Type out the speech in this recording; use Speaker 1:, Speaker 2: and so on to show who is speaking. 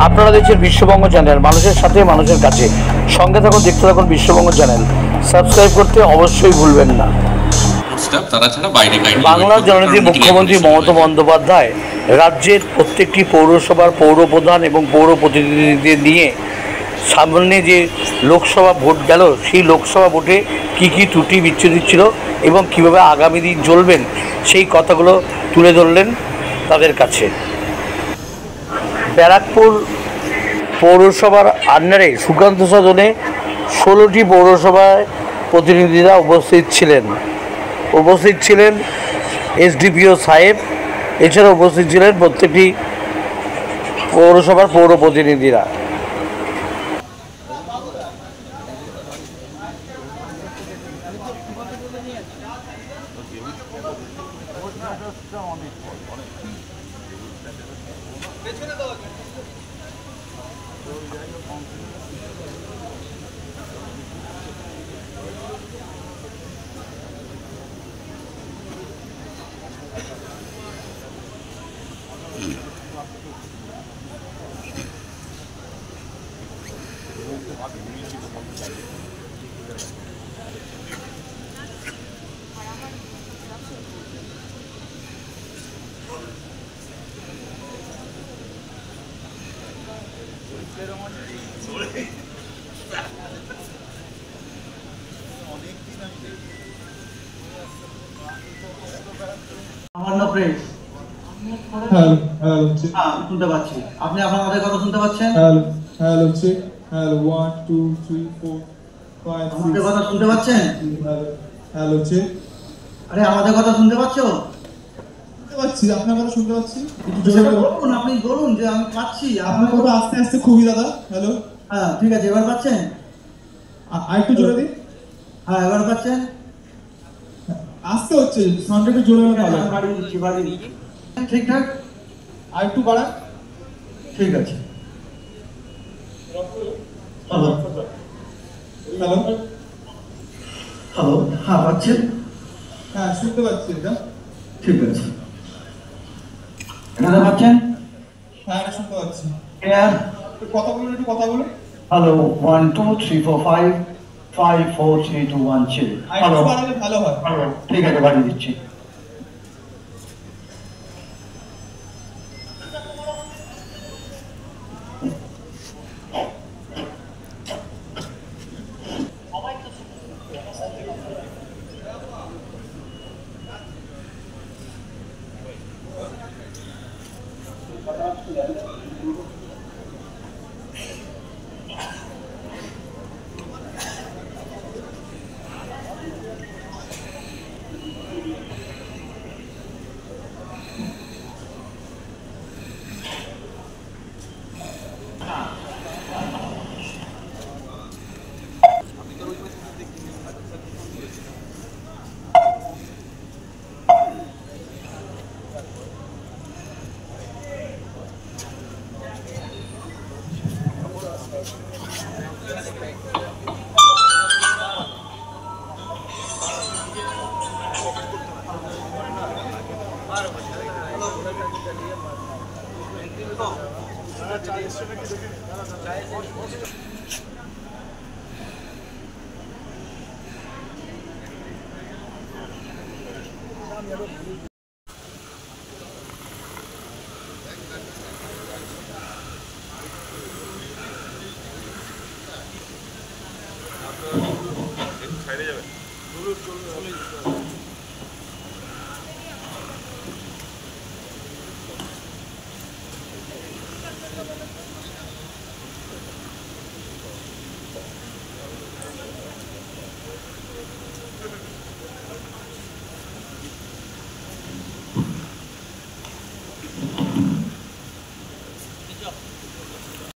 Speaker 1: আপনারা দেখছেন বিশ্ববঙ্গ চ্যানেল, মানুষের সাথে মানুষের কাছে। সঙ্গে থাকুন, দেখতে থাকুন বিশ্ববঙ্গ চ্যানেল। সাবস্ক্রাইব করতে অবশ্যই ভুলবেন না। বাংলার জননেত্রী মুখ্যমন্ত্রী মমতা বন্দ্যোপাধ্যায় রাজ্যের প্রত্যেকটি পৌরসভার পৌরপ্রধান এবং পৌর প্রতিনিধিদের নিয়ে সামনে যে লোকসভা ভোট গেল, সেই লোকসভা ভোটে কী কী ত্রুটি বিচ্ছুতি ছিল এবং কীভাবে আগামী দিন চলবেন, সেই কথাগুলো তুলে ধরলেন তাদের কাছে। ব্যারাকপুর পৌরসভার আন্ডারে সুকান্ত সদনে 16টি পৌরসভায় প্রতিনিধিরা উপস্থিত ছিলেন এসডিপিও সাহেব। এছাড়া উপস্থিত ছিলেন প্রত্যেকটি পৌরসভার পৌর প্রতিনিধিরা।
Speaker 2: শুনতে পাচ্ছি, আপনি আমাদের কথা শুনতে পাচ্ছেন?
Speaker 3: হ্যালো চেক, হ্যালো 1 2 3 4 5
Speaker 2: আমাদের কথা শুনতে পাচ্ছেন?
Speaker 3: Hello check.
Speaker 2: আরে আমাদের কথা শুনতে পাচ্ছো?
Speaker 3: শুনতে পাচ্ছি, আপনার কথা শুনতে পাচ্ছি।
Speaker 2: বলুন, আপনি বলুন যে আমি পাচ্ছি।
Speaker 3: আপনার কথা আস্তে আস্তে খুবই দাদা। হ্যালো,
Speaker 2: হ্যাঁ ঠিক আছে, এবার পাচ্ছেন?
Speaker 3: আর একটু জোরে দিন।
Speaker 2: হ্যাঁ এবার পাচ্ছেন?
Speaker 3: আস্তে হচ্ছে, সাউন্ড একটু জোরে হলে ভালো।
Speaker 2: বাড়ি দিচ্ছি ঠিকঠাক।
Speaker 3: আর একটু বাড়ান।
Speaker 2: ঠিক আছে। হ্যালো
Speaker 3: হ্যালো
Speaker 2: হ্যালো, হ্যাঁ পাচ্ছেন?
Speaker 3: হ্যাঁ শুনতে পাচ্ছি এটা।
Speaker 2: ঠিক আছে, এটা পাচ্ছেন?
Speaker 3: হ্যাঁ এটা শুনতে পাচ্ছি।
Speaker 2: ক্লিয়ার?
Speaker 3: কথা বলুন, একটু কথা বলুন।
Speaker 2: হ্যালো 1 2 3 4 5 5 4 3 2 1 6।
Speaker 3: হ্যালো, বাড়ালে ভালো হয়।
Speaker 2: ঠিক আছে, বাড়িয়ে দিচ্ছি।
Speaker 4: ছাইড়ে যাবে।